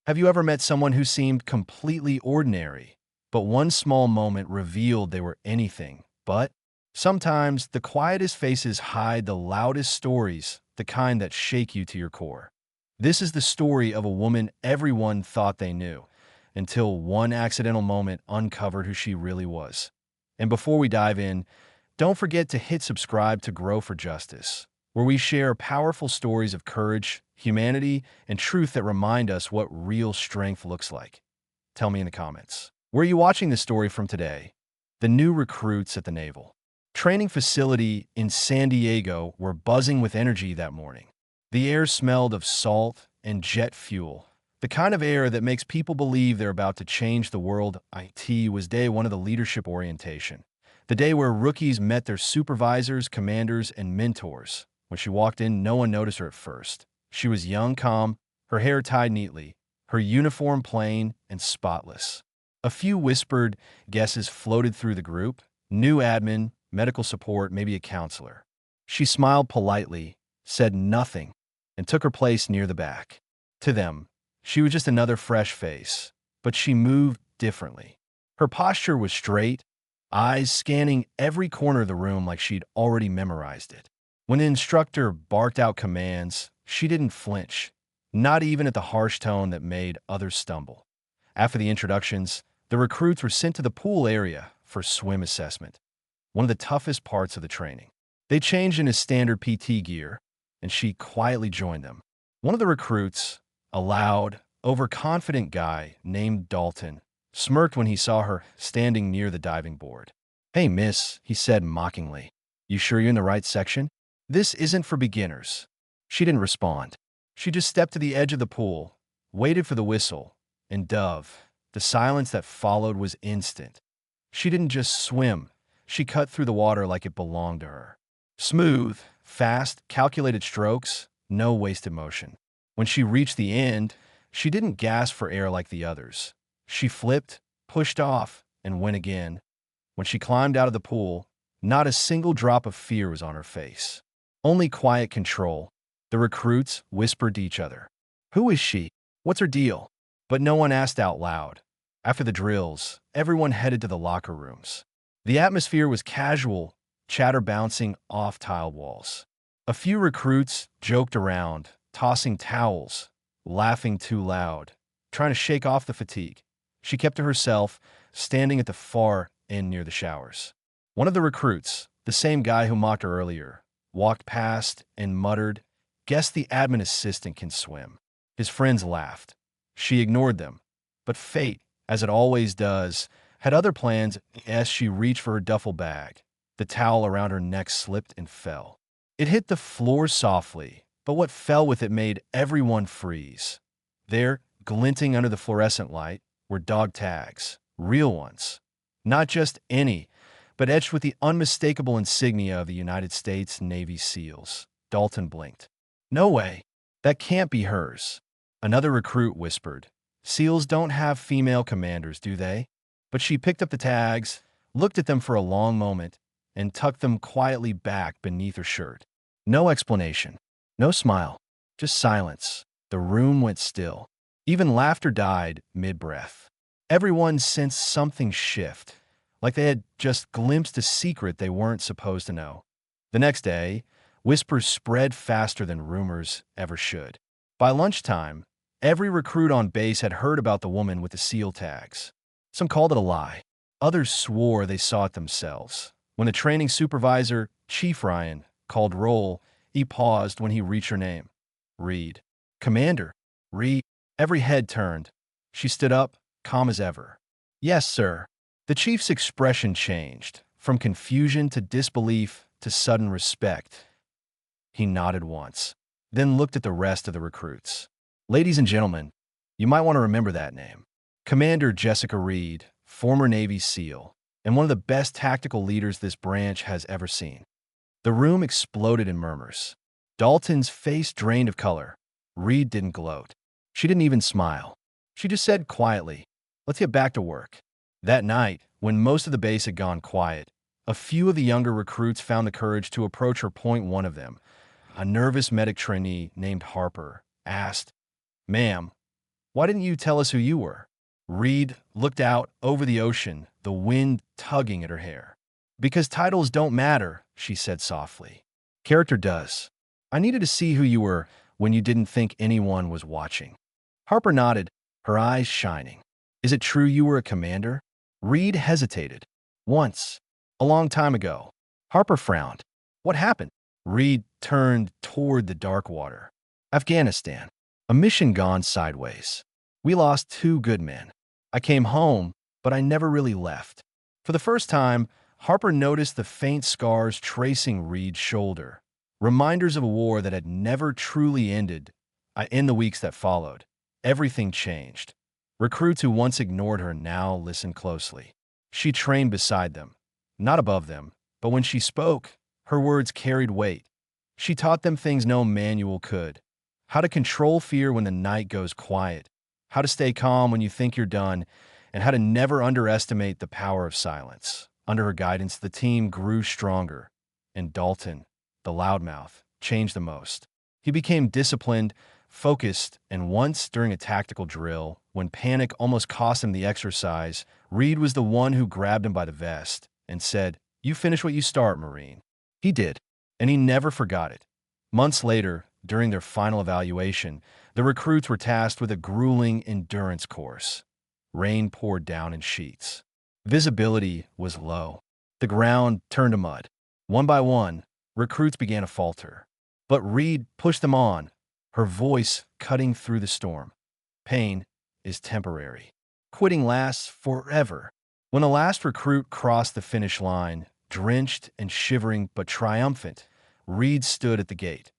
Have you ever met someone who seemed completely ordinary, but one small moment revealed they were anything but? Sometimes the quietest faces hide the loudest stories, the kind that shake you to your core. This is the story of a woman everyone thought they knew, until one accidental moment uncovered who she really was. And before we dive in, don't forget to hit subscribe to Grow for Justice, where we share powerful stories of courage, humanity, and truth that remind us what real strength looks like. Tell me in the comments. Where are you watching this story from today? The new recruits at the Naval Training Facility in San Diego were buzzing with energy that morning. The air smelled of salt and jet fuel, the kind of air that makes people believe they're about to change the world. It was day one of the leadership orientation, the day where rookies met their supervisors, commanders, and mentors. When she walked in, no one noticed her at first. She was young, calm, her hair tied neatly, her uniform plain and spotless. A few whispered guesses floated through the group: new admin, medical support, maybe a counselor. She smiled politely, said nothing, and took her place near the back. To them, she was just another fresh face, but she moved differently. Her posture was straight, eyes scanning every corner of the room like she'd already memorized it. When the instructor barked out commands, she didn't flinch, not even at the harsh tone that made others stumble. After the introductions, the recruits were sent to the pool area for swim assessment, one of the toughest parts of the training. They changed into standard PT gear, and she quietly joined them. One of the recruits, a loud, overconfident guy named Dalton, smirked when he saw her standing near the diving board. "Hey, miss," he said mockingly. "You sure you're in the right section? This isn't for beginners." She didn't respond. She just stepped to the edge of the pool, waited for the whistle, and the silence that followed was instant. She didn't just swim. She cut through the water like it belonged to her. Smooth, fast, calculated strokes, no wasted motion. When she reached the end, she didn't gasp for air like the others. She flipped, pushed off, and went again. When she climbed out of the pool, not a single drop of fear was on her face. Only quiet control. The recruits whispered to each other, "Who is she? What's her deal?" But no one asked out loud. After the drills, everyone headed to the locker rooms. The atmosphere was casual, chatter bouncing off tiled walls. A few recruits joked around, tossing towels, laughing too loud, trying to shake off the fatigue. She kept to herself, standing at the far end near the showers. One of the recruits, the same guy who mocked her earlier, walked past and muttered, "Guess the admin assistant can swim." His friends laughed. She ignored them. But fate, as it always does, had other plans as she reached for her duffel bag. The towel around her neck slipped and fell. It hit the floor softly, but what fell with it made everyone freeze. There, glinting under the fluorescent light, were dog tags, real ones. Not just any, but etched with the unmistakable insignia of the United States Navy SEALs. Dalton blinked. "No way. That can't be hers." Another recruit whispered, "SEALs don't have female commanders, do they?" But she picked up the tags, looked at them for a long moment, and tucked them quietly back beneath her shirt. No explanation, no smile, just silence. The room went still. Even laughter died mid-breath. Everyone sensed something shift, like they had just glimpsed a secret they weren't supposed to know. The next day, whispers spread faster than rumors ever should. By lunchtime, every recruit on base had heard about the woman with the SEAL tags. Some called it a lie. Others swore they saw it themselves. When the training supervisor, Chief Ryan, called roll, he paused when he reached her name. "Reed." "Commander." "Reed." Every head turned. She stood up, calm as ever. "Yes, sir." The chief's expression changed, from confusion to disbelief to sudden respect. He nodded once, then looked at the rest of the recruits. "Ladies and gentlemen, you might want to remember that name. Commander Jessica Reed, former Navy SEAL, and one of the best tactical leaders this branch has ever seen." The room exploded in murmurs. Dalton's face drained of color. Reed didn't gloat. She didn't even smile. She just said quietly, "Let's get back to work." That night, when most of the base had gone quiet, a few of the younger recruits found the courage to approach her. One of them, a nervous medic trainee named Harper, asked, "Ma'am, Why didn't you tell us who you were? Reed looked out over the ocean, the wind tugging at her hair. Because titles don't matter, she said softly. Character does. I needed to see who you were when you didn't think anyone was watching. Harper nodded, her eyes shining. Is it true you were a commander? Reed hesitated. Once. A long time ago. Harper frowned. What happened? Reed turned toward the dark water. Afghanistan. A mission gone sideways. We lost 2 good men. I came home, but I never really left. For the first time, Harper noticed the faint scars tracing Reed's shoulder, reminders of a war that had never truly ended. In the weeks that followed, everything changed. Recruits who once ignored her now listened closely. She trained beside them, not above them, but when she spoke, her words carried weight. She taught them things no manual could. How to control fear when the night goes quiet, how to stay calm when you think you're done, and how to never underestimate the power of silence. Under her guidance, the team grew stronger, and Dalton, the loudmouth, changed the most. He became disciplined, focused, and once, during a tactical drill, when panic almost cost him the exercise, Reed was the one who grabbed him by the vest and said, "You finish what you start, Marine." He did, and he never forgot it. Months later, during their final evaluation, the recruits were tasked with a grueling endurance course. Rain poured down in sheets. Visibility was low. The ground turned to mud. One by one, recruits began to falter. But Reed pushed them on, her voice cutting through the storm. Pain is temporary. Quitting lasts forever. When the last recruit crossed the finish line, drenched and shivering but triumphant, Reed stood at the gate,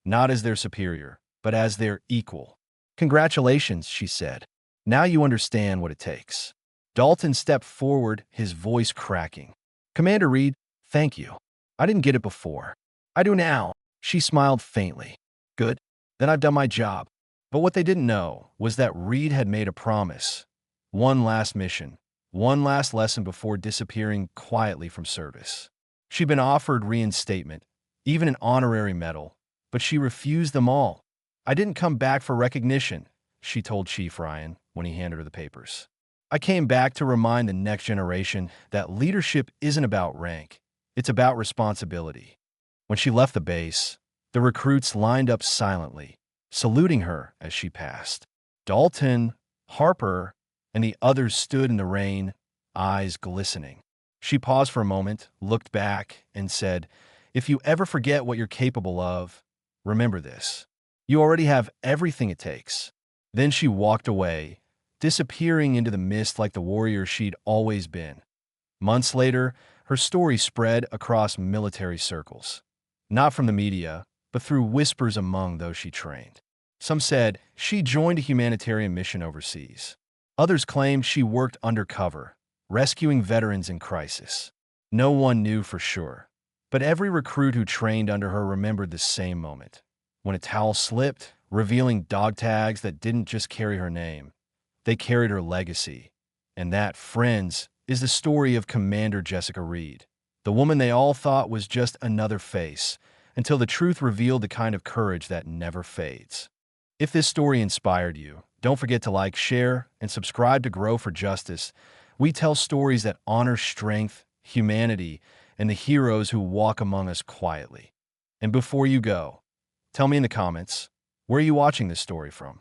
not as their superior, but as their equal. "Congratulations," she said. "Now you understand what it takes." Dalton stepped forward, his voice cracking. "Commander Reed, thank you. I didn't get it before. I do now." She smiled faintly. "Good. Then I've done my job." But what they didn't know was that Reed had made a promise. One last mission, one last lesson before disappearing quietly from service. She'd been offered reinstatement, even an honorary medal, but she refused them all. "I didn't come back for recognition," she told Chief Ryan when he handed her the papers. "I came back to remind the next generation that leadership isn't about rank. It's about responsibility." When she left the base, the recruits lined up silently, saluting her as she passed. Dalton, Harper, and the others stood in the rain, eyes glistening. She paused for a moment, looked back, and said, "If you ever forget what you're capable of, remember this. You already have everything it takes." Then she walked away, disappearing into the mist like the warrior she'd always been. Months later, her story spread across military circles. Not from the media, but through whispers among those she trained. Some said she joined a humanitarian mission overseas. Others claimed she worked undercover, rescuing veterans in crisis. No one knew for sure, but every recruit who trained under her remembered the same moment. When a towel slipped, revealing dog tags that didn't just carry her name, they carried her legacy. And that, friends, is the story of Commander Jessica Reed, the woman they all thought was just another face, until the truth revealed the kind of courage that never fades. If this story inspired you, don't forget to like, share, and subscribe to Grow for Justice. We tell stories that honor strength, humanity, and the heroes who walk among us quietly. And before you go, tell me in the comments, where are you watching this story from?